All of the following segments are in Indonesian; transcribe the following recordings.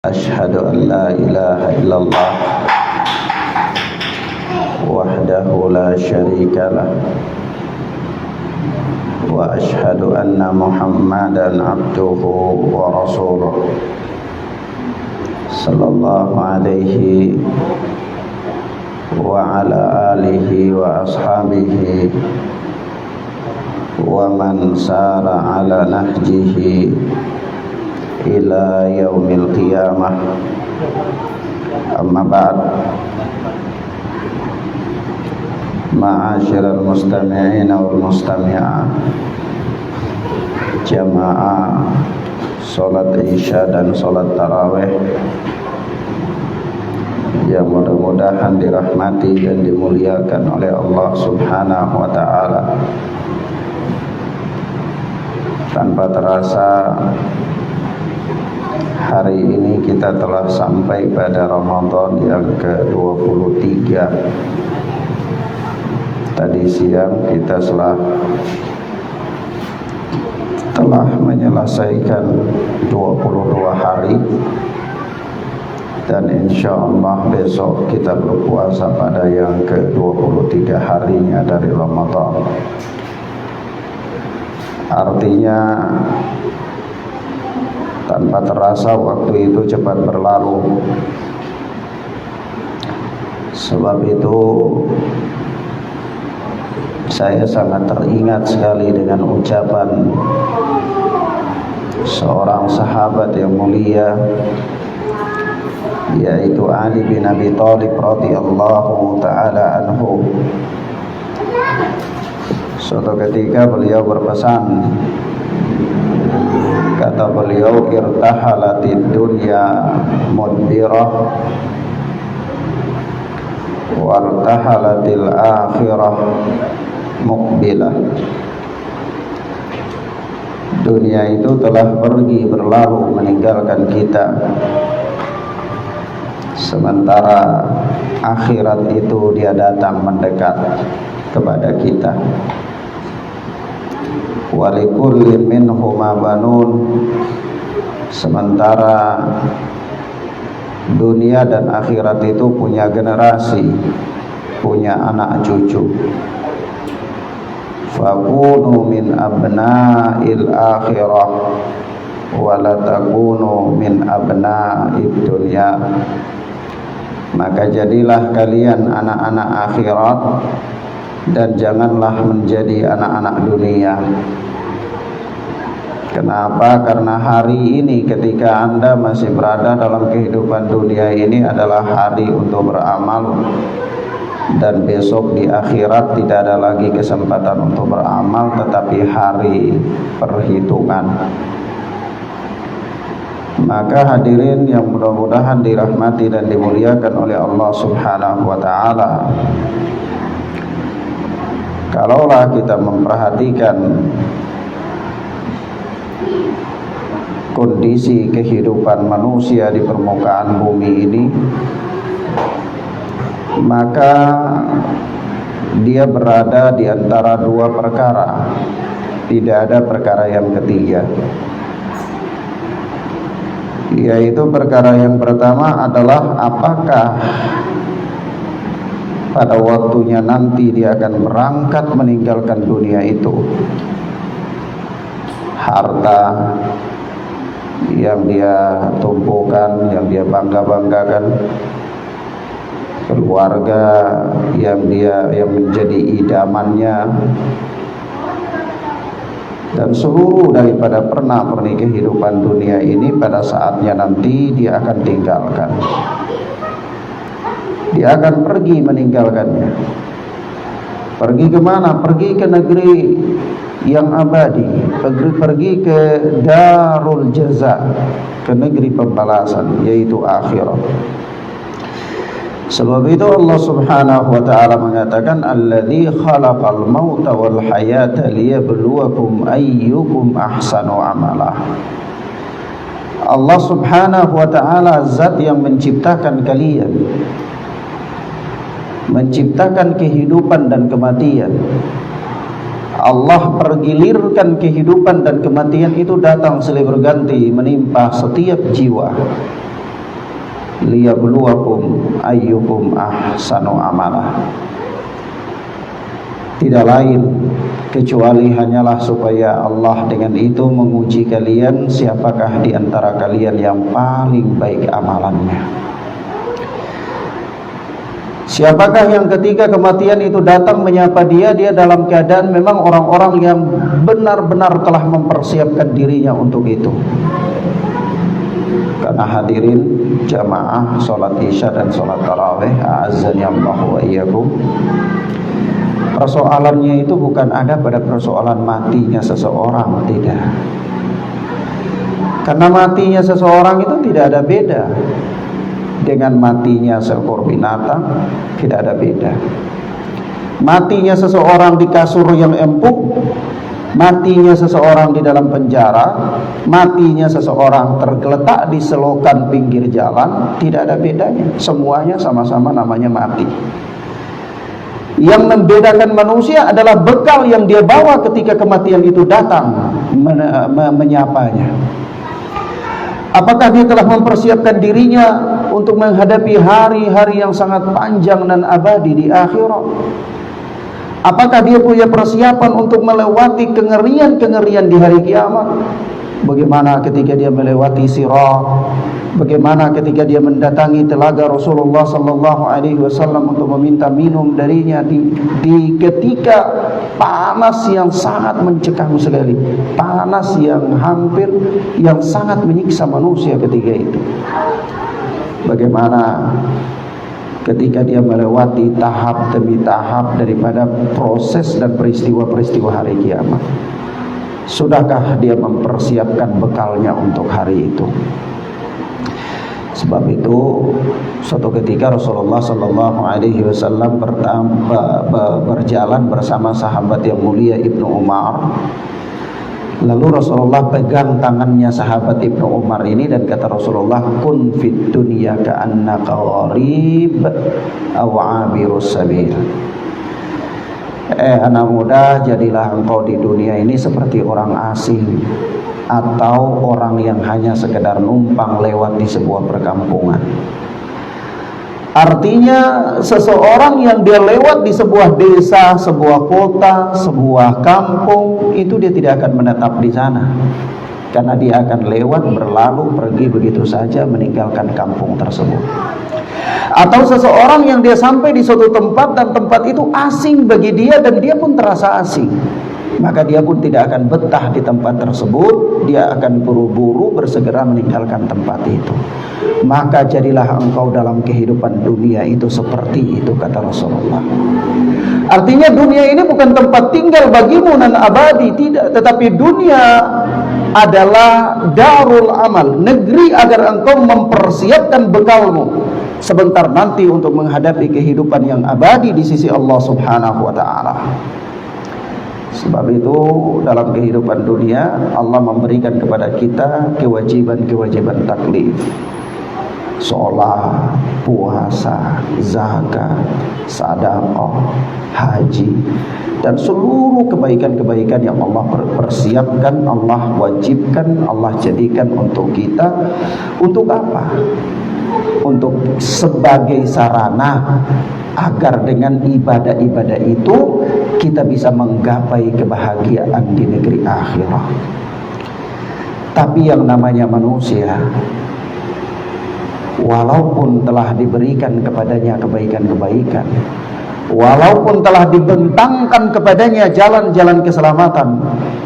أشهد أن لا إله إلا الله وحده لا شريك له وأشهد أن محمدا عبده ورسوله صلى الله عليه وعلى آله وأصحابه ومن سار على نهجه ila yaumil qiyamah. Amma ba'd. Ma'asyiral mustami'in wal mustami'at, jamaah salat isya dan salat tarawih yang mudah-mudahan dirahmati dan dimuliakan oleh Allah Subhanahu wa taala. Tanpa terasa hari ini kita telah sampai pada Ramadan yang ke-23. Tadi siang kita telah menyelesaikan 22 hari, dan insya Allah besok kita berpuasa pada yang ke-23 harinya dari Ramadan. Artinya tanpa terasa waktu itu cepat berlalu. Sebab itu saya sangat teringat sekali dengan ucapan seorang sahabat yang mulia, yaitu Ali bin Abi Thalib radhiyallahu taala anhu. Suatu ketika beliau berpesan, kata beliau, irtahalatid dunya mudbirah wartahalatil akhirah muqbilah. Dunia itu telah pergi berlalu meninggalkan kita, sementara akhirat itu dia datang mendekat kepada kita. Walikullin minhuma banun, sementara dunia dan akhirat itu punya generasi, punya anak cucu. Fakunu min abna'il akhirah wala takunu min abna'id dunya. Maka jadilah kalian anak-anak akhirat dan janganlah menjadi anak-anak dunia. Kenapa? Karena hari ini ketika Anda masih berada dalam kehidupan dunia ini adalah hari untuk beramal, dan besok di akhirat tidak ada lagi kesempatan untuk beramal, tetapi hari perhitungan. Maka hadirin yang mudah-mudahan dirahmati dan dimuliakan oleh Allah Subhanahu wa taala, kalaulah kita memperhatikan kondisi kehidupan manusia di permukaan bumi ini, maka dia berada di antara dua perkara, tidak ada perkara yang ketiga. Yaitu perkara yang pertama adalah apakah pada waktunya nanti dia akan berangkat meninggalkan dunia itu, harta yang dia tumpukan, yang dia bangga-banggakan, keluarga yang menjadi idamannya, dan seluruh daripada pernak-pernik kehidupan dunia ini pada saatnya nanti dia akan tinggalkan. Dia akan pergi meninggalkannya. Pergi kemana? Pergi ke negeri yang abadi, pergi ke darul jaza, ke negeri pembalasan, yaitu akhirat. Sebab itu Allah Subhanahu wa taala mengatakan, alladzi khalaqal mauta wal hayata liyabluwakum ayyukum ahsanu amala. Allah Subhanahu wa taala zat yang menciptakan kalian, menciptakan kehidupan dan kematian. Allah pergilirkan kehidupan dan kematian itu datang silih berganti menimpa setiap jiwa. liyabluwakum ayyukum ahsanu amala. Tidak lain kecuali hanyalah supaya Allah dengan itu menguji kalian siapakah di antara kalian yang paling baik amalannya. Siapakah yang ketika kematian itu datang menyapa dia dalam keadaan memang orang-orang yang benar-benar telah mempersiapkan dirinya untuk itu. Karena hadirin jamaah sholat isya dan sholat tarawih, a'azzani Allah wa iyyakum, persoalannya itu bukan ada pada persoalan matinya seseorang, tidak. Karena matinya seseorang itu tidak ada beda dengan matinya seekor binatang, tidak ada beda. Matinya seseorang di kasur yang empuk, matinya seseorang di dalam penjara, matinya seseorang tergeletak di selokan pinggir jalan, tidak ada bedanya. Semuanya sama-sama namanya mati. Yang membedakan manusia adalah bekal yang dia bawa ketika kematian itu datang menyapanya. Apakah dia telah mempersiapkan dirinya untuk menghadapi hari-hari yang sangat panjang dan abadi di akhirat? Apakah dia punya persiapan untuk melewati kengerian-kengerian di hari kiamat? Bagaimana ketika dia melewati Sirat? Bagaimana ketika dia mendatangi telaga Rasulullah sallallahu alaihi wasallam untuk meminta minum darinya di ketika panas yang sangat mencekam sekali, panas yang hampir yang sangat menyiksa manusia ketika itu. Bagaimana ketika dia melewati tahap demi tahap daripada proses dan peristiwa-peristiwa hari kiamat? Sudahkah dia mempersiapkan bekalnya untuk hari itu? Sebab itu suatu ketika Rasulullah sallallahu alaihi wasallam berjalan bersama sahabat yang mulia Ibnu Umar. Lalu Rasulullah pegang tangannya sahabat Ibnu Umar ini dan kata Rasulullah, kun fid dunya ka'annaka gharib aw 'abirus sabil. Anak muda, jadilah engkau di dunia ini seperti orang asing atau orang yang hanya sekedar numpang lewat di sebuah perkampungan. Artinya seseorang yang dia lewat di sebuah desa, sebuah kota, sebuah kampung, itu dia tidak akan menetap di sana. Karena dia akan lewat, berlalu, pergi begitu saja, meninggalkan kampung tersebut. Atau seseorang yang dia sampai di suatu tempat dan tempat itu asing bagi dia dan dia pun terasa asing, maka dia pun tidak akan betah di tempat tersebut. Dia akan buru-buru bersegera meninggalkan tempat itu. Maka jadilah engkau dalam kehidupan dunia itu seperti itu, kata Rasulullah. Artinya dunia ini bukan tempat tinggal bagimu nan abadi, tidak. Tetapi dunia adalah darul amal, negeri agar engkau mempersiapkan bekalmu sebentar nanti untuk menghadapi kehidupan yang abadi di sisi Allah Subhanahu wa ta'ala. Sebab itu dalam kehidupan dunia Allah memberikan kepada kita kewajiban-kewajiban taklif. Sholat, puasa, zakat, sedekah, haji, dan seluruh kebaikan-kebaikan yang Allah persiapkan, Allah wajibkan, Allah jadikan untuk kita. Untuk apa? Untuk sebagai sarana agar dengan ibadah-ibadah itu kita bisa menggapai kebahagiaan di negeri akhirat. Tapi yang namanya manusia, walaupun telah diberikan kepadanya kebaikan-kebaikan, walaupun telah dibentangkan kepadanya jalan-jalan keselamatan,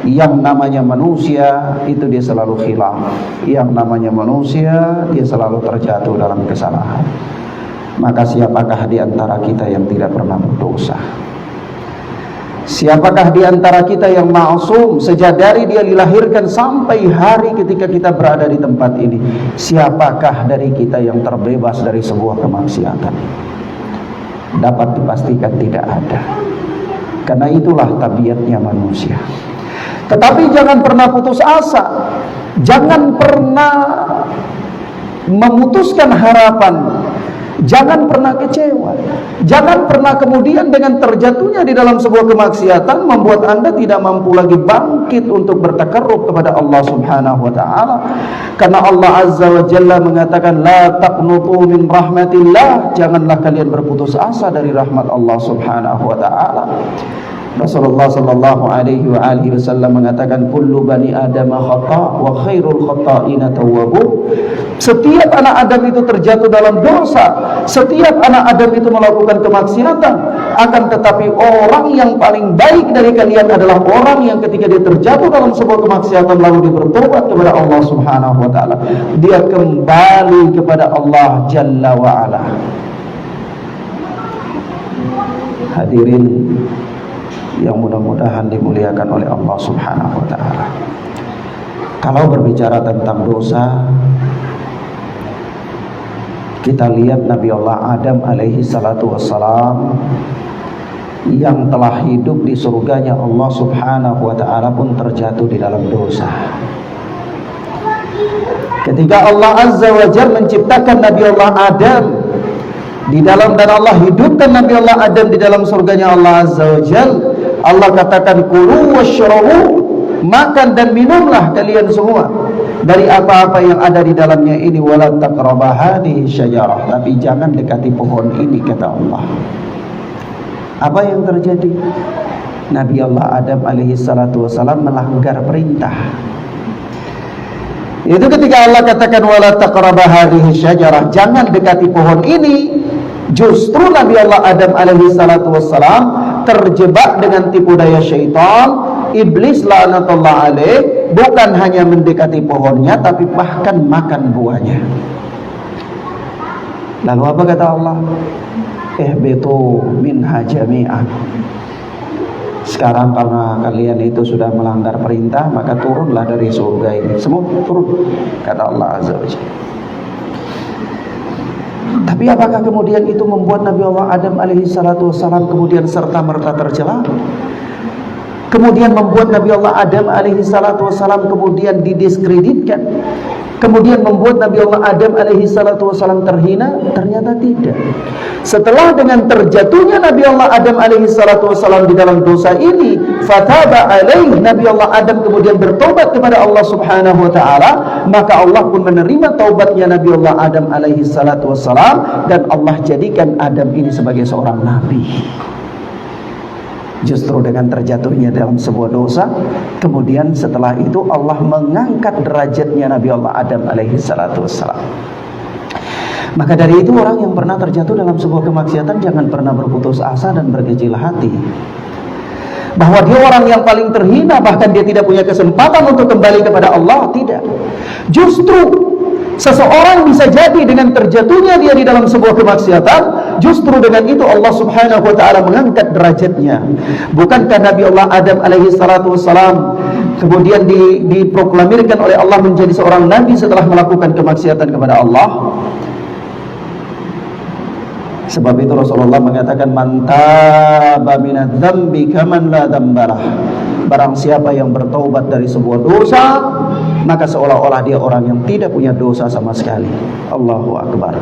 yang namanya manusia itu dia selalu khilaf. Yang namanya manusia dia selalu terjatuh dalam kesalahan. Maka siapakah di antara kita yang tidak pernah berdosa? Siapakah di antara kita yang ma'sum sejak dari dia dilahirkan sampai hari ketika kita berada di tempat ini? Siapakah dari kita yang terbebas dari sebuah kemaksiatan? Dapat dipastikan tidak ada. Karena itulah tabiatnya manusia. Tetapi jangan pernah putus asa. Jangan pernah memutuskan harapan. Jangan pernah kecewa. Jangan pernah kemudian dengan terjatuhnya di dalam sebuah kemaksiatan membuat Anda tidak mampu lagi bangkit untuk bertakarrub kepada Allah Subhanahu wa taala. Karena Allah Azza wa Jalla mengatakan la taqnutu min rahmatillah, janganlah kalian berputus asa dari rahmat Allah Subhanahu wa taala. Rasulullah sallallahu alaihi wasallam mengatakan kullu bani adam khata' wa khairul khata'ina tawwabun. Setiap anak Adam itu terjatuh dalam dosa, setiap anak Adam itu melakukan kemaksiatan, akan tetapi orang yang paling baik dari kalian adalah orang yang ketika dia terjatuh dalam sebuah kemaksiatan lalu dia bertobat kepada Allah Subhanahu wa taala, dia kembali kepada Allah Jalla wa ala. Hadirin yang mudah-mudahan dimuliakan oleh Allah Subhanahu wa taala. Kalau berbicara tentang dosa, kita lihat Nabi Allah Adam alaihi salatu wassalam yang telah hidup di surganya Allah Subhanahu wa taala pun terjatuh di dalam dosa. Ketika Allah Azza wa Jalla menciptakan Nabi Allah Adam di dalam, dan Allah hidupkan Nabi Allah Adam di dalam surganya Allah Azza wa Jalla, Allah katakan kulu washrabu, makan dan minumlah kalian semua dari apa-apa yang ada di dalamnya ini, wala taqrabu hadhihi syajarah, tapi jangan dekati pohon ini, kata Allah. Apa yang terjadi? Nabi Allah Adam alaihi salatu wasalam melanggar perintah. Itu ketika Allah katakan wala taqrabu hadhihi syajarah, jangan dekati pohon ini, justru Nabi Allah Adam alaihi salatu wassalam terjebak dengan tipu daya syaitan. Iblis laknatullah alaih bukan hanya mendekati pohonnya, tapi bahkan makan buahnya. Lalu apa kata Allah? Ihbitu minha jami'an. Sekarang karena kalian itu sudah melanggar perintah, maka turunlah dari surga ini. Semua turun, kata Allah Azza wa Jalla. Tapi apakah kemudian itu membuat Nabi Allah Adam alaihi salatu wassalam kemudian serta-merta tercela? Kemudian membuat Nabi Allah Adam alaihi salatu wassalam kemudian didiskreditkan? Kemudian membuat Nabi Allah Adam alaihi salatu wassalam terhina? Ternyata tidak. Setelah dengan terjatuhnya Nabi Allah Adam alaihi salatu wassalam di dalam dosa ini, fataba alaih, Nabi Allah Adam kemudian bertobat kepada Allah Subhanahu wa taala, maka Allah pun menerima taubatnya Nabi Allah Adam alaihi salatu wassalam, dan Allah jadikan Adam ini sebagai seorang nabi. Justru dengan terjatuhnya dalam sebuah dosa, kemudian setelah itu Allah mengangkat derajatnya Nabi Allah Adam alaihi salatu wassalam. Maka dari itu orang yang pernah terjatuh dalam sebuah kemaksiatan jangan pernah berputus asa dan berkecil hati, bahwa dia orang yang paling terhina, bahkan dia tidak punya kesempatan untuk kembali kepada Allah. Tidak. Justru seseorang bisa jadi dengan terjatuhnya dia di dalam sebuah kemaksiatan, justru dengan itu Allah Subhanahu wa taala mengangkat derajatnya. Bukankah Nabi Allah Adam alaihi salatu wassalam kemudian diproklamirkan oleh Allah menjadi seorang nabi setelah melakukan kemaksiatan kepada Allah? Sebab itu Rasulullah mengatakan man taba minadz dzambi kaman la dzambalah. Barang siapa yang bertaubat dari sebuah dosa, maka seolah-olah dia orang yang tidak punya dosa sama sekali. Allahu akbar.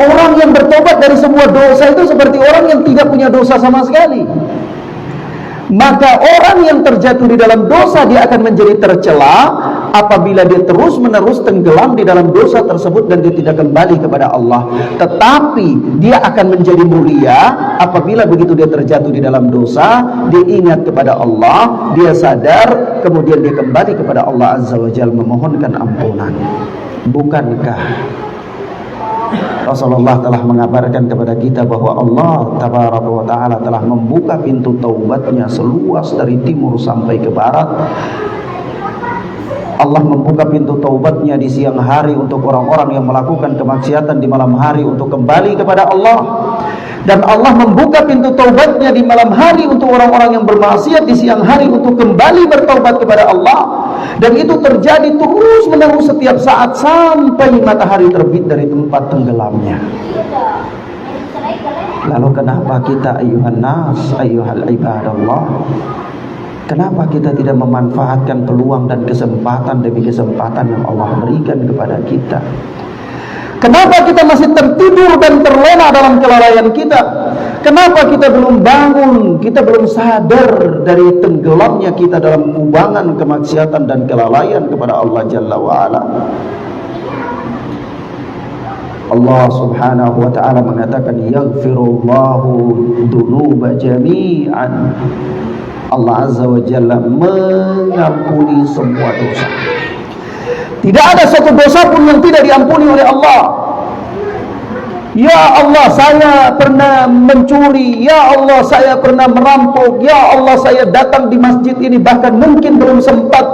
Orang yang bertobat dari sebuah dosa itu seperti orang yang tidak punya dosa sama sekali. Maka orang yang terjatuh di dalam dosa, dia akan menjadi tercela apabila dia terus-menerus tenggelam di dalam dosa tersebut dan dia tidak kembali kepada Allah. Tetapi dia akan menjadi mulia apabila begitu dia terjatuh di dalam dosa, dia ingat kepada Allah, dia sadar, kemudian dia kembali kepada Allah Azza wa Jalla memohonkan ampunan. Bukankah Rasulullah telah mengabarkan kepada kita bahwa Allah Tabaraka wa Ta'ala telah membuka pintu taubatnya seluas dari timur sampai ke barat. Allah membuka pintu taubatnya di siang hari untuk orang-orang yang melakukan kemaksiatan di malam hari untuk kembali kepada Allah. Dan Allah membuka pintu taubatnya di malam hari untuk orang-orang yang bermaksiat di siang hari untuk kembali bertaubat kepada Allah. Dan itu terjadi terus-menerus setiap saat sampai matahari terbit dari tempat tenggelamnya. Lalu kenapa kita ayuhan nas, ayuhal ibadallah, kenapa kita tidak memanfaatkan peluang dan kesempatan demi kesempatan yang Allah berikan kepada kita? Kenapa kita masih tertidur dan terlena dalam kelalaian kita? Kenapa kita belum bangun? Kita belum sadar dari tenggelamnya kita dalam kubangan kemaksiatan dan kelalaian kepada Allah Jalla wa'ala. Allah subhanahu wa ta'ala mengatakan, yaghfirullahu dunuba jami'an. Allah azza wa jalla mengampuni semua dosa. Tidak ada satu dosa pun yang tidak diampuni oleh Allah. Ya Allah, saya pernah mencuri. Ya Allah, saya pernah merampok. Ya Allah, saya datang di masjid ini bahkan mungkin belum sempat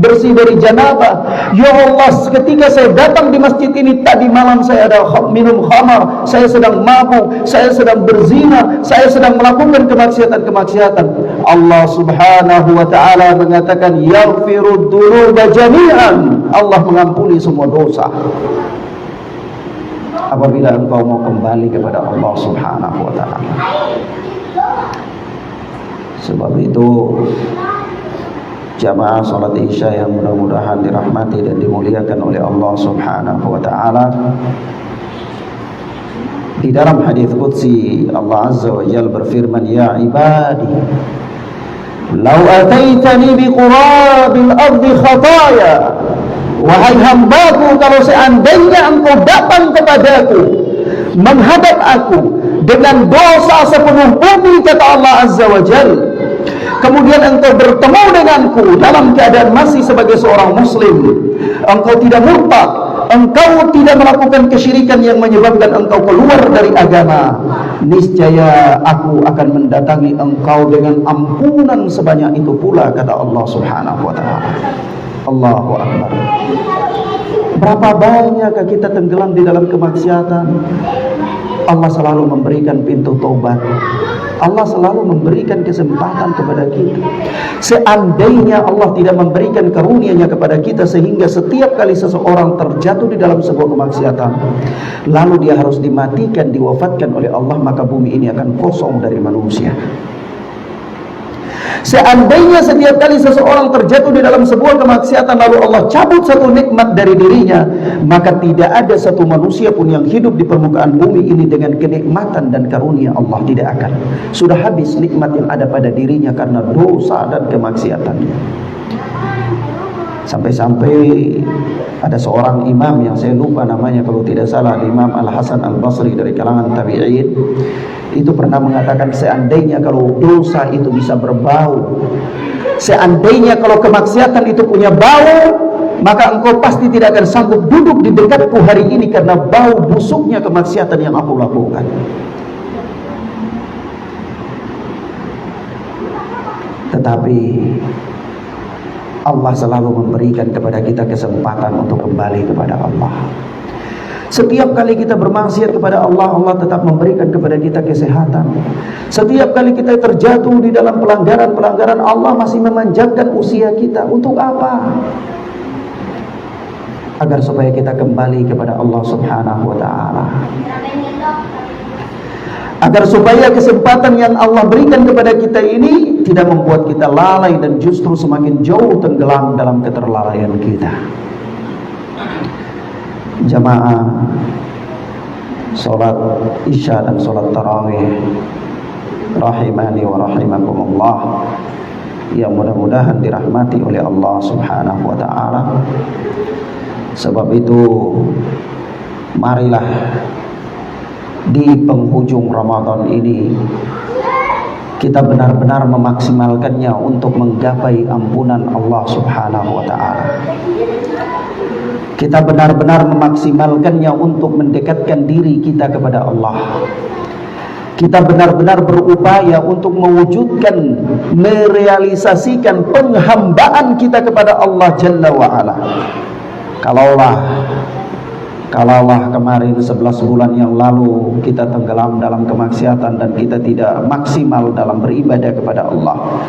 bersih dari janabah. Ya Allah, ketika saya datang di masjid ini tadi malam saya ada minum khamar, saya sedang mabuk, saya sedang berzina, saya sedang melakukan kemaksiatan-kemaksiatan. Allah subhanahu wa ta'ala mengatakan, yaghfirud dunuba jami'an. Allah mengampuni semua dosa apabila engkau mau kembali kepada Allah subhanahu wa ta'ala. Sebab itu jamaah salat isya yang mudah-mudahan dirahmati dan dimuliakan oleh Allah subhanahu wa ta'ala, di dalam hadis qudsi Allah azza wa jalla berfirman, ya ibadi law ataitani biqurabil ardi khataya. Wahai hambaku, kalau seandainya engkau datang kepadaku, menghadap aku dengan dosa sepenuh bumi, kata Allah azza wa jalla, kemudian engkau bertemu denganku dalam keadaan masih sebagai seorang muslim, engkau tidak murtad, engkau tidak melakukan kesyirikan yang menyebabkan engkau keluar dari agama, niscaya aku akan mendatangi engkau dengan ampunan sebanyak itu pula, kata Allah subhanahu wa ta'ala. Allahu Akbar. Berapa banyak kita tenggelam di dalam kemaksiatan. Allah selalu memberikan pintu taubat. Allah selalu memberikan kesempatan kepada kita. Seandainya Allah tidak memberikan karunia-Nya kepada kita sehingga setiap kali seseorang terjatuh di dalam sebuah kemaksiatan lalu dia harus dimatikan, diwafatkan oleh Allah, maka bumi ini akan kosong dari manusia. Seandainya setiap kali seseorang terjatuh di dalam sebuah kemaksiatan lalu Allah cabut satu nikmat dari dirinya, maka tidak ada satu manusia pun yang hidup di permukaan bumi ini dengan kenikmatan dan karunia Allah. Tidak akan. Sudah habis nikmat yang ada pada dirinya karena dosa dan kemaksiatannya. Sampai-sampai ada seorang imam yang saya lupa namanya, kalau tidak salah Imam Al-Hasan Al-Basri dari kalangan tabi'in, itu pernah mengatakan, seandainya kalau dosa itu bisa berbau, seandainya kalau kemaksiatan itu punya bau, maka engkau pasti tidak akan sanggup duduk di dekatku hari ini karena bau busuknya kemaksiatan yang aku lakukan. Tetapi Allah selalu memberikan kepada kita kesempatan untuk kembali kepada Allah. Setiap kali kita bermaksiat kepada Allah, Allah tetap memberikan kepada kita kesehatan. Setiap kali kita terjatuh di dalam pelanggaran-pelanggaran, Allah masih memanjangkan usia kita. Untuk apa? Agar supaya kita kembali kepada Allah subhanahu wa ta'ala. Agar supaya kesempatan yang Allah berikan kepada kita ini tidak membuat kita lalai dan justru semakin jauh tenggelam dalam keterlalaian kita. Jamaah salat isya dan salat tarawih rahimani wa rahimakumullah, yang mudah-mudahan dirahmati oleh Allah subhanahu wa ta'ala. Sebab itu marilah di penghujung Ramadan ini kita benar-benar memaksimalkannya untuk menggapai ampunan Allah subhanahu wa ta'ala. Kita benar-benar memaksimalkannya untuk mendekatkan diri kita kepada Allah. Kita benar-benar berupaya untuk mewujudkan, merealisasikan penghambaan kita kepada Allah Jalla wa'ala. Kalaulah kemarin 11 bulan yang lalu kita tenggelam dalam kemaksiatan dan kita tidak maksimal dalam beribadah kepada Allah,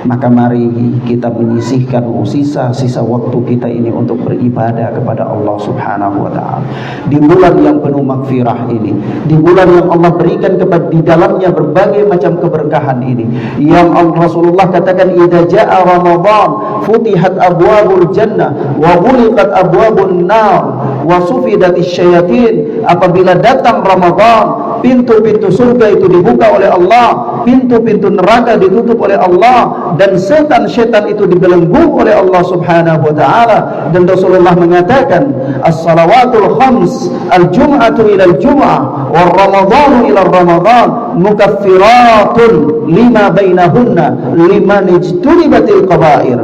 maka mari kita menyisihkan sisa-sisa waktu kita ini untuk beribadah kepada Allah subhanahu wa ta'ala. Di bulan yang penuh magfirah ini, di bulan yang Allah berikan kepada di dalamnya berbagai macam keberkahan ini, yang Rasulullah katakan, idza jaa Ramadan futihat abwabul jannah wa ghuliqat abwabun nar wa sufidatis syayatin. Apabila datang Ramadan, pintu-pintu surga itu dibuka oleh Allah, pintu-pintu neraka ditutup oleh Allah, dan setan-setan itu dibelenggu oleh Allah Subhanahu wa taala. Dan Rasulullah mengatakan, as-salawatul khams, al-jum'atu ila al-jum'ah, wa ramadhanu ila ramadan, mukaffiratun lima bainahunna liman ijtunibatil kaba'ir.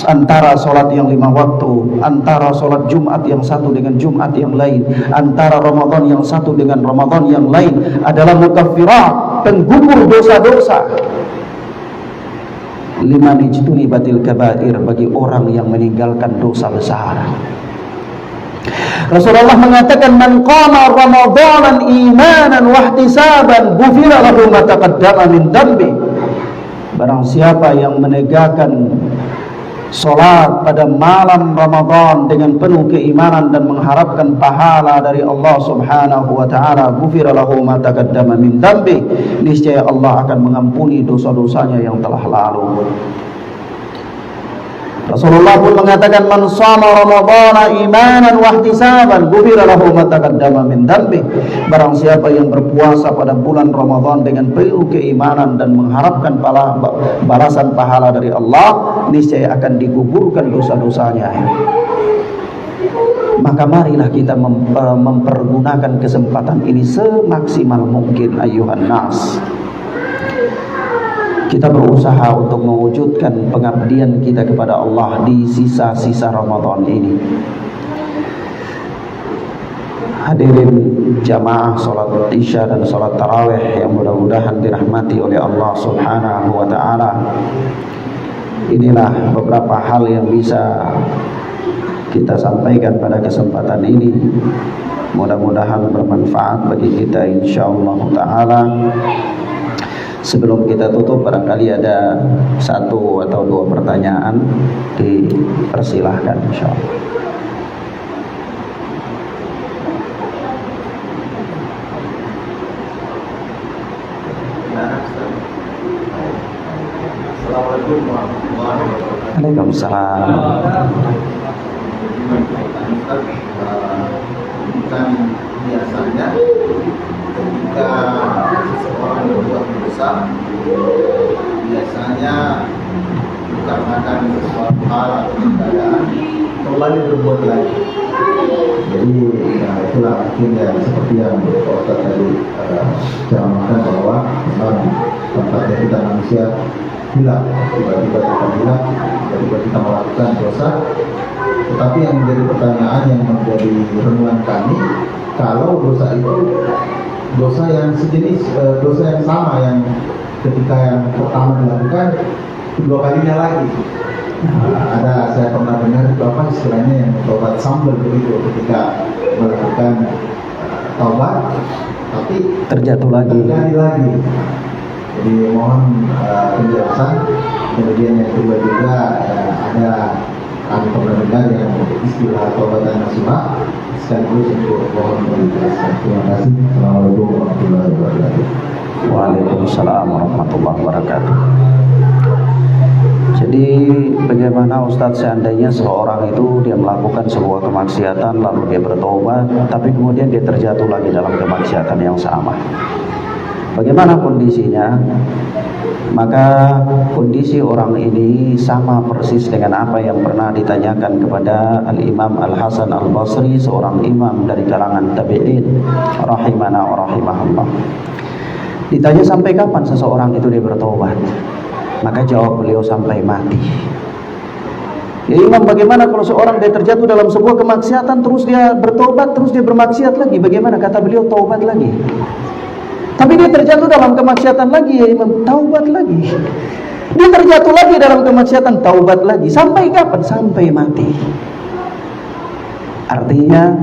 Antara solat yang 5 waktu, antara solat Jumat yang satu dengan Jumat yang lain, antara Ramadan yang satu dengan Ramadan yang lain adalah mukaffirat, penggugur dosa-dosa. Liman ijtunibatil kaba'ir, bagi orang yang meninggalkan dosa besar. Rasulullah mengatakan, man qama ramadanan imanan wahtisaban ghufira lahu ma taqaddama min dambi. Barang siapa yang menegakkan salat pada malam Ramadan dengan penuh keimanan dan mengharapkan pahala dari Allah Subhanahu wa taala, ghufira lahu ma taqaddama min dambi, niscaya Allah akan mengampuni dosa-dosanya yang telah lalu. Rasulullah pun mengatakan, man shama ramadhana imanan wa ihtisaban ghufira lahu ma taqaddama min dambi. Barang siapa yang berpuasa pada bulan Ramadan dengan penuh keimanan dan mengharapkan balasan pahala dari Allah, niscaya akan digugurkan dosa-dosanya. Maka marilah kita mempergunakan kesempatan ini semaksimal mungkin, ayuhan nas. Kita berusaha untuk mewujudkan pengabdian kita kepada Allah di sisa-sisa Ramadan ini. Hadirin jamaah salat Isya dan salat tarawih yang mudah-mudahan dirahmati oleh Allah Subhanahu wa taala. Inilah beberapa hal yang bisa kita sampaikan pada kesempatan ini. Mudah-mudahan bermanfaat bagi kita insyaallah taala. Sebelum kita tutup, barangkali ada 1 atau 2 pertanyaan, dipersilahkan insyaallah. Assalamualaikum warahmatullahi wabarakatuh. Waalaikumsalam. Kan biasanya ketika seseorang berbuat dosa, biasanya dikarenakan sesuatu hal atau keadaan kembali berbuat lagi. Jadi itulah mungkin ya, seperti yang Ustaz tadi ceramakan bahwa tempatnya kita manusia hilang, tiba-tiba kita hilang, tiba-tiba kita melakukan dosa. Tetapi yang menjadi pertanyaan, yang menjadi renungan kami, kalau dosa itu dosa yang sejenis, dosa yang sama, yang ketika yang pertama dilakukan, kedua kalinya lagi. Ada, saya pernah dengar bapak istilahnya yang taubat sambal begitu, ketika melakukan taubat tapi terjatuh lagi. Jadi mohon penjelasan. Kemudian yang kedua juga ada kami pernah dengar yang istilah taubatan nasuha, sekaligus untuk mohon penjelasan. Terima kasih. Assalamualaikum warahmatullahi wabarakatuh. Waalaikumsalam warahmatullahi wabarakatuh. Jadi bagaimana Ustadz seandainya seorang itu dia melakukan sebuah kemaksiatan lalu dia bertobat, tapi kemudian dia terjatuh lagi dalam kemaksiatan yang sama. Bagaimana kondisinya? Maka kondisi orang ini sama persis dengan apa yang pernah ditanyakan kepada Al-Imam Al-Hasan Al-Basri, seorang imam dari kalangan tabi'in rahimana wa rahimahullah. Ditanya sampai kapan seseorang itu dia bertobat? Maka jawab beliau, sampai mati. Ya imam, bagaimana kalau seorang dia terjatuh dalam sebuah kemaksiatan, terus dia bertobat, terus dia bermaksiat lagi? Bagaimana? Kata beliau, taubat lagi. Tapi dia terjatuh dalam kemaksiatan lagi, ya imam, taubat lagi. Dia terjatuh lagi dalam kemaksiatan, taubat lagi. Sampai kapan? Sampai mati. Artinya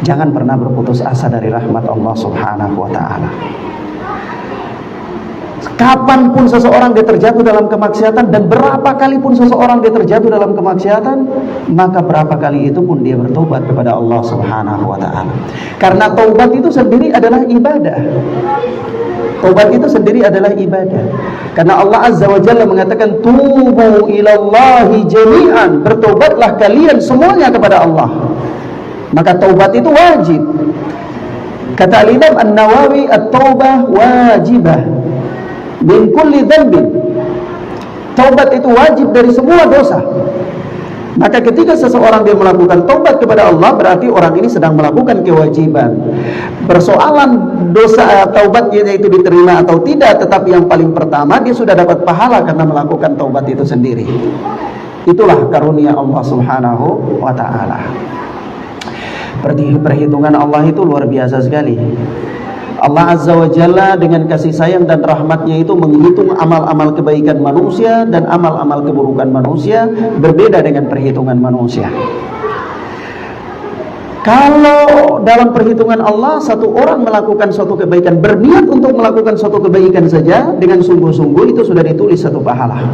jangan pernah berputus asa dari rahmat Allah Subhanahu wa ta'ala. Kapanpun seseorang dia terjatuh dalam kemaksiatan, dan berapa kali pun seseorang dia terjatuh dalam kemaksiatan, maka berapa kali itu pun dia bertobat kepada Allah Subhanahu wa ta'ala. Karena taubat itu sendiri adalah ibadah. Taubat itu sendiri adalah ibadah. Karena Allah Azza wa Jalla mengatakan, tubu ilallahi jami'an, bertobatlah kalian semuanya kepada Allah. Maka taubat itu wajib. Kata Imam An-Nawawi, at-taubah wajibah min kulli dhanbin. Taubat itu wajib dari semua dosa. Maka ketika seseorang dia melakukan taubat kepada Allah, berarti orang ini sedang melakukan kewajiban. Persoalan dosa taubatnya itu diterima atau tidak, tetapi yang paling pertama dia sudah dapat pahala karena melakukan taubat itu sendiri. Itulah karunia Allah Subhanahu wa ta'ala. Perhitungan Allah itu luar biasa sekali. Allah Azza wa Jalla dengan kasih sayang dan rahmatnya itu menghitung amal-amal kebaikan manusia dan amal-amal keburukan manusia, berbeda dengan perhitungan manusia. Kalau dalam perhitungan Allah, satu orang melakukan suatu kebaikan, berniat untuk melakukan suatu kebaikan saja dengan sungguh-sungguh, itu sudah ditulis satu pahala,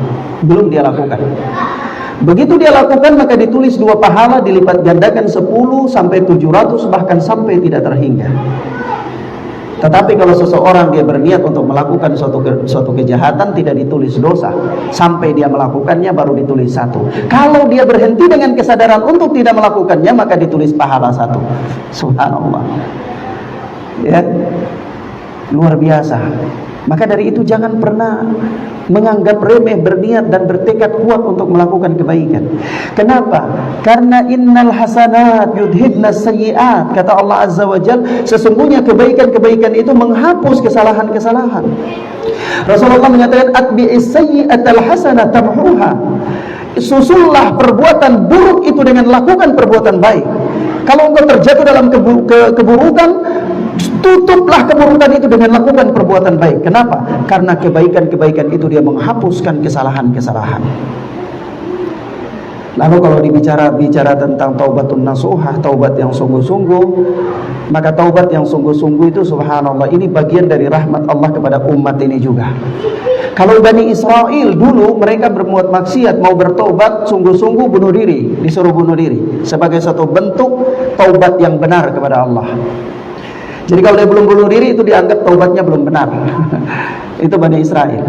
belum dia lakukan. Begitu dia lakukan, maka ditulis 2 pahala, dilipat gandakan 10 sampai 700, bahkan sampai tidak terhingga. Tetapi kalau seseorang dia berniat untuk melakukan suatu kejahatan, tidak ditulis dosa. Sampai dia melakukannya baru ditulis 1. Kalau dia berhenti dengan kesadaran untuk tidak melakukannya, maka ditulis pahala 1. Subhanallah. Ya, luar biasa. Maka dari itu jangan pernah menganggap remeh berniat dan bertekad kuat untuk melakukan kebaikan. Kenapa? Karena innal hasanat yudhibnas sayyi'at. Kata Allah Azza wa Jalla, sesungguhnya kebaikan-kebaikan itu menghapus kesalahan-kesalahan. Rasulullah menyatakan, atbi'is sayyi'atal hasanah tamhuha. Susullah perbuatan buruk itu dengan lakukan perbuatan baik. Kalau engkau terjatuh dalam keburukan, tutuplah keburukan itu dengan lakukan perbuatan baik. Kenapa? Karena kebaikan-kebaikan itu dia menghapuskan kesalahan-kesalahan. Lalu kalau bicara tentang taubatun nasuhah, taubat yang sungguh-sungguh, maka taubat yang sungguh-sungguh itu subhanallah, ini bagian dari rahmat Allah kepada umat ini juga. Kalau Bani Israel dulu mereka berbuat maksiat, mau bertobat sungguh-sungguh bunuh diri, disuruh bunuh diri sebagai satu bentuk taubat yang benar kepada Allah. Jadi kalau dia belum bunuh diri, itu dianggap taubatnya belum benar. Itu Bani Israel.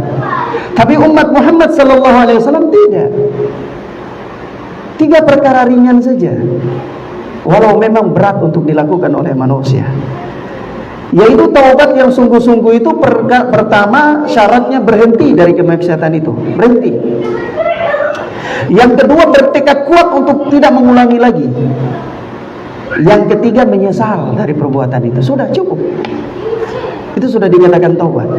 Tapi umat Muhammad sallallahu alaihi wasallam tidak. 3 perkara ringan saja, walau memang berat untuk dilakukan oleh manusia. Yaitu taubat yang sungguh-sungguh itu pertama syaratnya berhenti dari kemaksiatan itu, berhenti. Yang kedua bertekad kuat untuk tidak mengulangi lagi. Yang ketiga menyesal dari perbuatan itu. Sudah cukup. Itu sudah dikatakan taubat.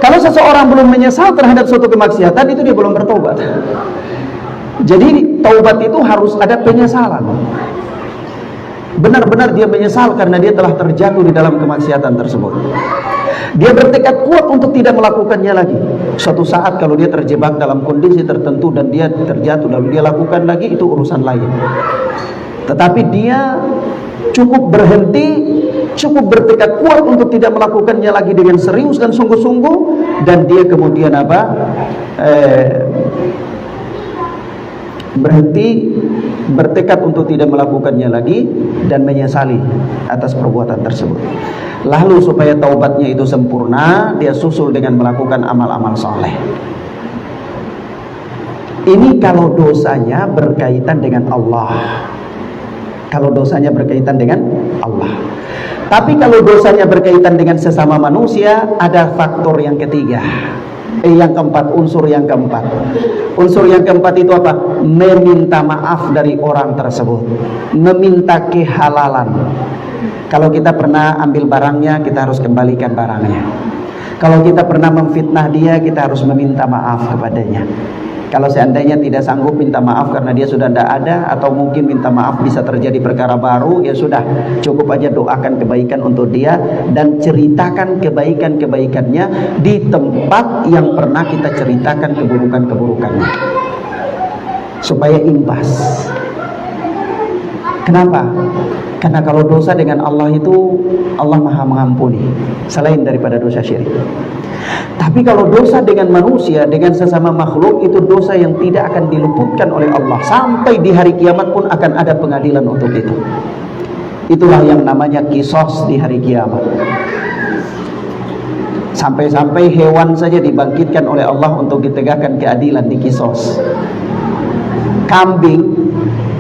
Kalau seseorang belum menyesal terhadap suatu kemaksiatan, itu dia belum bertobat. Jadi taubat itu harus ada penyesalan. Benar-benar dia menyesal karena dia telah terjatuh di dalam kemaksiatan tersebut. Dia bertekad kuat untuk tidak melakukannya lagi. Suatu saat kalau dia terjebak dalam kondisi tertentu dan dia terjatuh lalu dia lakukan lagi, itu urusan lain. Tetapi dia cukup berhenti, cukup bertekad kuat untuk tidak melakukannya lagi dengan serius dan sungguh-sungguh, dan dia kemudian berhenti, bertekad untuk tidak melakukannya lagi dan menyesali atas perbuatan tersebut. Lalu supaya taubatnya itu sempurna, dia susul dengan melakukan amal-amal soleh. Ini kalau dosanya berkaitan dengan Allah. Kalau dosanya berkaitan dengan Allah. Tapi kalau dosanya berkaitan dengan sesama manusia, ada faktor yang ketiga. Yang keempat, unsur yang keempat. Unsur yang keempat itu apa? Meminta maaf dari orang tersebut, meminta kehalalan. Kalau kita pernah ambil barangnya, kita harus kembalikan barangnya. Kalau kita pernah memfitnah dia, kita harus meminta maaf kepadanya. Kalau seandainya tidak sanggup minta maaf karena dia sudah tidak ada, atau mungkin minta maaf bisa terjadi perkara baru, ya sudah, cukup aja doakan kebaikan untuk dia dan ceritakan kebaikan-kebaikannya di tempat yang pernah kita ceritakan keburukan-keburukannya, supaya imbas. Kenapa? Karena kalau dosa dengan Allah itu, Allah maha mengampuni selain daripada dosa syirik. Tapi kalau dosa dengan manusia, dengan sesama makhluk, itu dosa yang tidak akan diluputkan oleh Allah. Sampai di hari kiamat pun akan ada pengadilan untuk itu. Itulah yang namanya kisos di hari kiamat. Sampai-sampai hewan saja dibangkitkan oleh Allah untuk ditegakkan keadilan di kisos. Kambing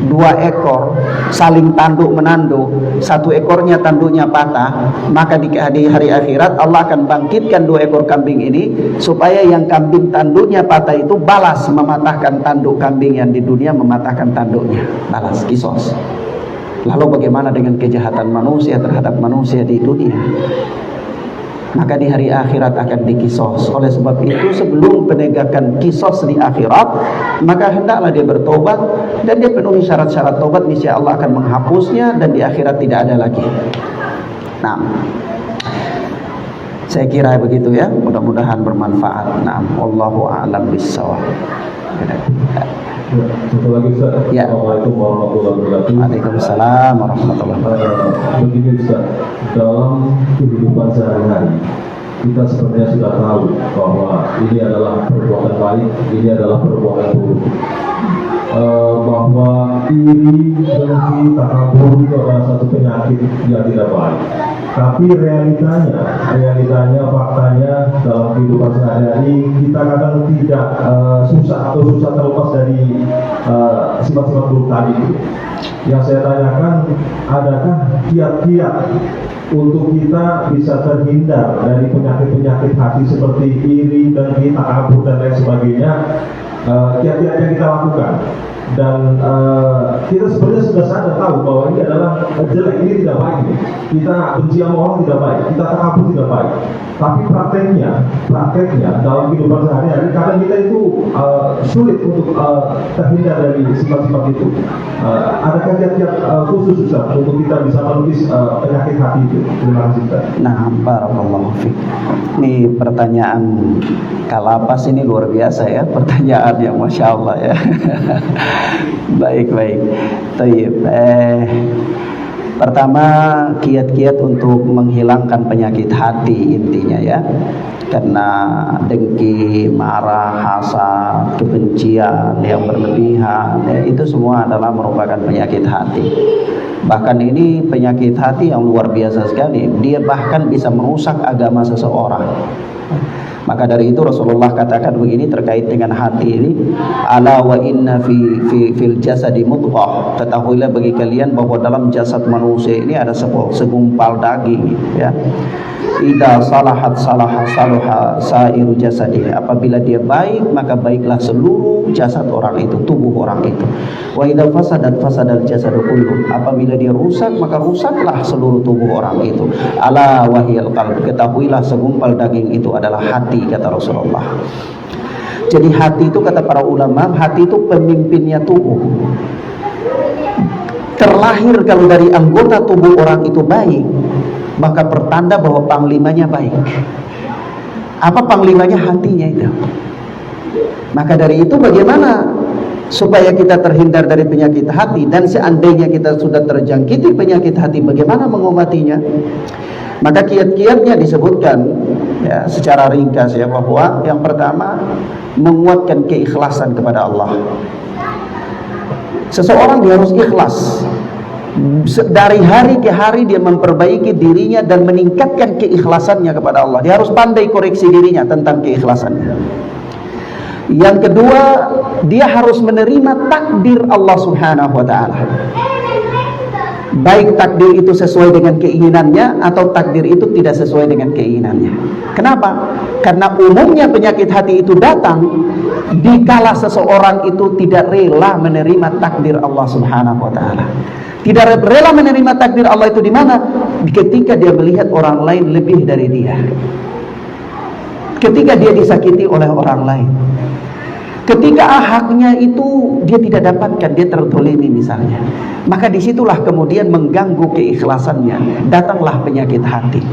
dua ekor saling tanduk menanduk, satu ekornya tanduknya patah, maka di hari akhirat Allah akan bangkitkan dua ekor kambing ini supaya yang kambing tanduknya patah itu balas mematahkan tanduk kambing yang di dunia mematahkan tanduknya, balas kisos. Lalu bagaimana dengan kejahatan manusia terhadap manusia di dunia? Maka di hari akhirat akan dikisos. Oleh sebab itu sebelum penegakan kisos di akhirat, maka hendaklah dia bertobat dan dia penuhi syarat-syarat tobat, niscaya Allah akan menghapusnya dan di akhirat tidak ada lagi. Nah, saya kira begitu ya, mudah-mudahan bermanfaat. Nah, wallahu a'lam bissawab. Satu lagi Ustaz. Ya. Assalamualaikum warahmatullahi wabarakatuh. Waalaikumsalam warahmatullahi wabarakatuh. Begini Ustaz, dalam kehidupan sehari-hari kita sebenarnya sudah tahu bahwa ini adalah perbuatan baik, ini adalah perbuatan buruk. Bahwa iri, dengki, takabur itu adalah satu penyakit yang tidak baik. Tapi realitanya, faktanya dalam kehidupan sehari-hari kita kadang tidak susah terlepas dari sifat-sifat buruk tadi. Yang saya tanyakan, adakah kiat-kiat untuk kita bisa terhindar dari penyakit-penyakit hati seperti iri, dengki, takabur dan lain sebagainya? Kiat-kiat yang kita lakukan, dan kita sebenarnya sudah sadar tahu bahwa ini adalah jelek, ini tidak baik, kita benci sama orang tidak baik, kita takabur tidak baik. Tapi prakteknya dalam kehidupan sehari-hari kadang kita itu sulit untuk terhindar dari sifat-sifat itu. Adakah kiat-kiat khusus Ustaz untuk kita bisa melukis penyakit hati itu? Terima kasih Ustaz. Nah, barakallahu fiik. Ini pertanyaan kalapas ini luar biasa ya, pertanyaan yang masya Allah ya. Baik. Tayyib. Pertama, kiat-kiat untuk menghilangkan penyakit hati intinya ya. Karena dengki, marah, hasad, kebencian yang berlebihan ya, itu semua adalah merupakan penyakit hati. Bahkan ini penyakit hati yang luar biasa sekali. Dia bahkan bisa merusak agama seseorang. Maka dari itu Rasulullah katakan begini terkait dengan hati ini, ala wa inna fil jasadi mudghah. Ketahuilah bagi kalian bahwa dalam jasad manusia ini ada segumpal daging ya. Idza salahat salaha sairu jasadi. Apabila dia baik, maka baiklah seluruh jasad orang itu, tubuh orang itu. Wa idza fasadat fasadal jasadu kullu. Apabila dia rusak, maka rusaklah seluruh tubuh orang itu. Ala wahiyal qalb. Ketahuilah segumpal daging itu adalah hati, kata Rasulullah. Jadi hati itu kata para ulama, hati itu pemimpinnya tubuh. Terlahir kalau dari anggota tubuh orang itu baik, maka pertanda bahwa panglimanya baik. Apa panglimanya? Hatinya itu. Maka dari itu bagaimana supaya kita terhindar dari penyakit hati, dan seandainya kita sudah terjangkiti penyakit hati, bagaimana mengobatinya? Maka kiat-kiatnya disebutkan ya, secara ringkas ya, bahwa yang pertama menguatkan keikhlasan kepada Allah. Seseorang dia harus ikhlas. Dari hari ke hari dia memperbaiki dirinya dan meningkatkan keikhlasannya kepada Allah. Dia harus pandai koreksi dirinya tentang keikhlasannya. Yang kedua, dia harus menerima takdir Allah Subhanahu wa taala. Baik takdir itu sesuai dengan keinginannya atau takdir itu tidak sesuai dengan keinginannya. Kenapa? Karena umumnya penyakit hati itu datang dikala seseorang itu tidak rela menerima takdir Allah Subhanahu wa taala. Tidak rela menerima takdir Allah itu di mana? Ketika dia melihat orang lain lebih dari dia. Ketika dia disakiti oleh orang lain. Ketika haknya itu dia tidak dapatkan, dia terzalimi misalnya. Maka disitulah kemudian mengganggu keikhlasannya. Datanglah penyakit hati.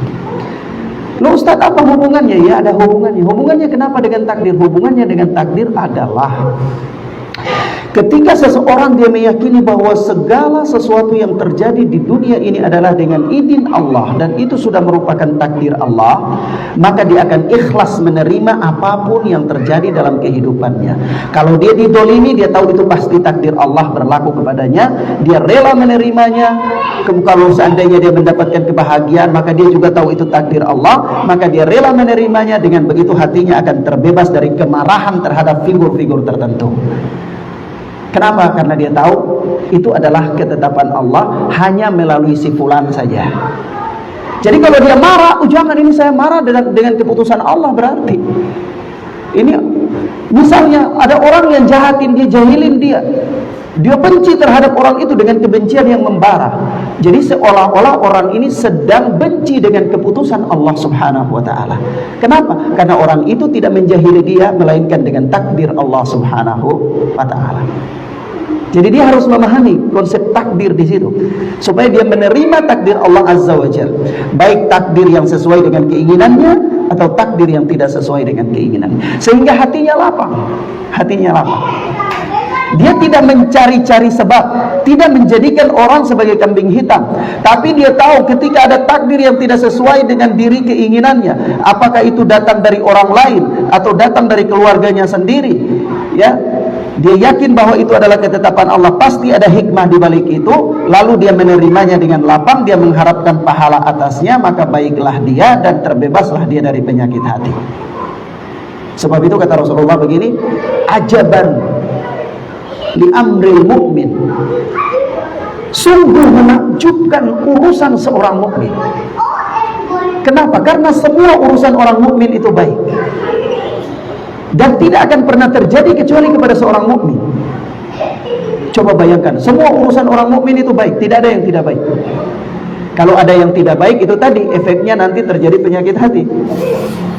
Loh Ustaz, apa hubungannya? Ya ada hubungannya. Hubungannya kenapa dengan takdir? Hubungannya dengan takdir adalah ketika seseorang dia meyakini bahwa segala sesuatu yang terjadi di dunia ini adalah dengan izin Allah dan itu sudah merupakan takdir Allah, maka dia akan ikhlas menerima apapun yang terjadi dalam kehidupannya. Kalau dia didolimi, dia tahu itu pasti takdir Allah berlaku kepadanya, dia rela menerimanya. Kalau seandainya dia mendapatkan kebahagiaan, maka dia juga tahu itu takdir Allah, maka dia rela menerimanya. Dengan begitu hatinya akan terbebas dari kemarahan terhadap figur-figur tertentu. Kenapa? Karena dia tahu itu adalah ketetapan Allah hanya melalui si fulan saja. Jadi kalau dia marah, jangan ini saya marah dengan keputusan Allah berarti. Ini misalnya ada orang yang jahatin dia, jahilin dia. Dia benci terhadap orang itu dengan kebencian yang membara. Jadi seolah-olah orang ini sedang benci dengan keputusan Allah Subhanahu wa taala. Kenapa? Karena orang itu tidak menjahili dia melainkan dengan takdir Allah Subhanahu wa taala. Jadi dia harus memahami konsep takdir di situ supaya dia menerima takdir Allah Azza wa Jalla, baik takdir yang sesuai dengan keinginannya atau takdir yang tidak sesuai dengan keinginannya, sehingga hatinya lapang. Hatinya lapang. Dia tidak mencari-cari sebab, tidak menjadikan orang sebagai kambing hitam, tapi dia tahu ketika ada takdir yang tidak sesuai dengan diri keinginannya, apakah itu datang dari orang lain atau datang dari keluarganya sendiri, ya, dia yakin bahwa itu adalah ketetapan Allah, pasti ada hikmah di balik itu, lalu dia menerimanya dengan lapang, dia mengharapkan pahala atasnya, maka baiklah dia dan terbebaslah dia dari penyakit hati. Sebab itu kata Rasulullah begini, ajaban li amril mukmin, sungguh menakjubkan urusan seorang mukmin. Kenapa? Karena semua urusan orang mukmin itu baik dan tidak akan pernah terjadi kecuali kepada seorang mukmin. Coba bayangkan, semua urusan orang mukmin itu baik, tidak ada yang tidak baik. Kalau ada yang tidak baik, itu tadi efeknya nanti terjadi penyakit hati.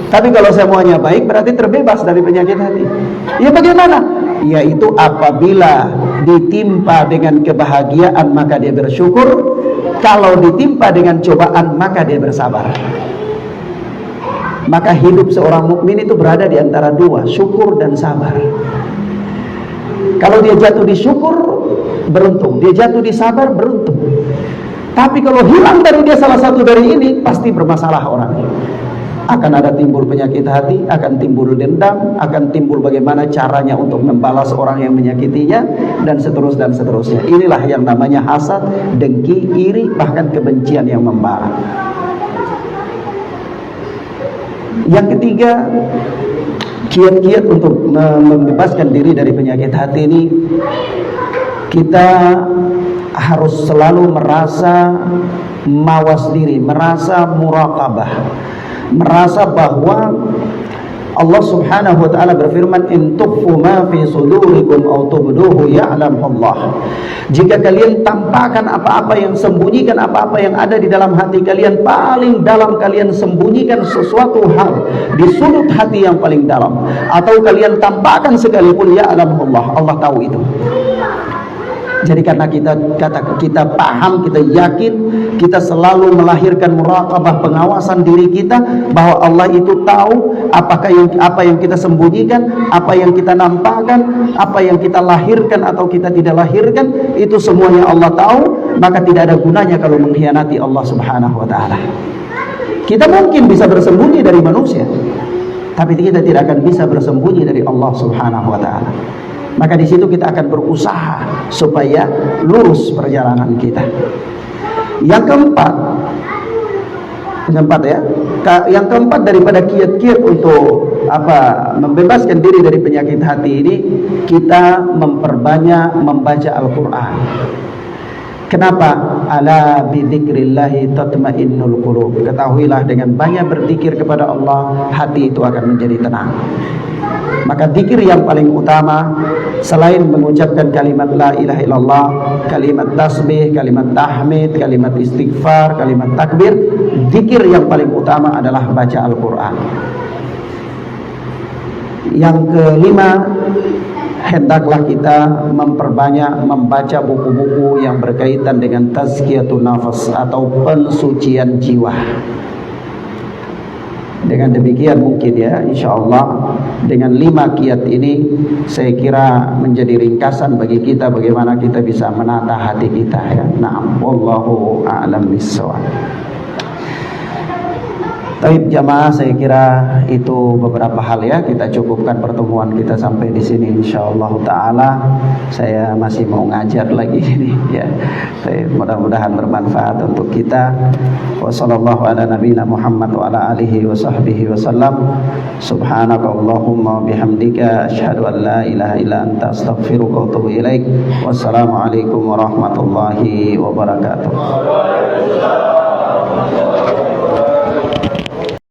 Tapi kalau semuanya baik, berarti terbebas dari penyakit hati. Ya bagaimana? Yaitu apabila ditimpa dengan kebahagiaan maka dia bersyukur, kalau ditimpa dengan cobaan maka dia bersabar. Maka hidup seorang mukmin itu berada di antara dua, syukur dan sabar. Kalau dia jatuh di syukur, beruntung. Dia jatuh di sabar, beruntung. Tapi kalau hilang dari dia salah satu dari ini, pasti bermasalah orang. Akan ada timbul penyakit hati, akan timbul dendam, akan timbul bagaimana caranya untuk membalas orang yang menyakitinya, dan seterusnya. Inilah yang namanya hasad, dengki, iri, bahkan kebencian yang membara. Yang ketiga, kiat-kiat untuk membebaskan diri dari penyakit hati ini, kita harus selalu merasa mawas diri, merasa muraqabah, merasa bahwa Allah Subhanahu wa taala berfirman, in tukhfu ma fi sudurikum aw tubduhu ya'lamullah. Jika kalian tampakkan apa-apa yang sembunyikan, apa-apa yang ada di dalam hati kalian, paling dalam kalian sembunyikan sesuatu hal di sudut hati yang paling dalam, atau kalian tampakkan sekalipun, ya'lamullah, Allah tahu itu. Jadi karena kita paham, kita yakin, kita selalu melahirkan muraqabah, pengawasan diri kita bahwa Allah itu tahu apa yang kita sembunyikan, apa yang kita nampakkan, apa yang kita lahirkan atau kita tidak lahirkan, itu semuanya Allah tahu. Maka tidak ada gunanya kalau mengkhianati Allah Subhanahu wa taala. Kita mungkin bisa bersembunyi dari manusia, tapi kita tidak akan bisa bersembunyi dari Allah Subhanahu wa taala. Maka di situ kita akan berusaha supaya lurus perjalanan kita. Yang keempat daripada kiat-kiat untuk membebaskan diri dari penyakit hati ini, kita memperbanyak membaca Al-Quran. Kenapa? Ala bidzikrillahi tatmainnul qulub. Ketahuilah dengan banyak berzikir kepada Allah, hati itu akan menjadi tenang. Maka zikir yang paling utama selain mengucapkan kalimat la ilaha illallah, kalimat tasbih, kalimat tahmid, kalimat istighfar, kalimat takbir, zikir yang paling utama adalah baca Al-Quran. Yang kelima, hendaklah kita memperbanyak membaca buku-buku yang berkaitan dengan tazkiyatun nafas atau pensucian jiwa. Dengan demikian mungkin ya, insyaallah dengan 5 kiat ini saya kira menjadi ringkasan bagi kita bagaimana kita bisa menata hati kita ya. Na'am, wallahu a'lam bissawab. Taib jamaah, saya kira itu beberapa hal ya. Kita cukupkan pertemuan kita sampai di sini insyaallah taala. Saya masih mau ngajar lagi ini ya. Mudah-mudahan bermanfaat untuk kita. Wassallallahu ala nabiyina Muhammad wa ala alihi wa sahbihi wasallam. Subhanakallahumma bihamdika asyhadu an la ilaha illa anta astaghfiruka wa atubu ilaik. Wassalamualaikum warahmatullahi wabarakatuh.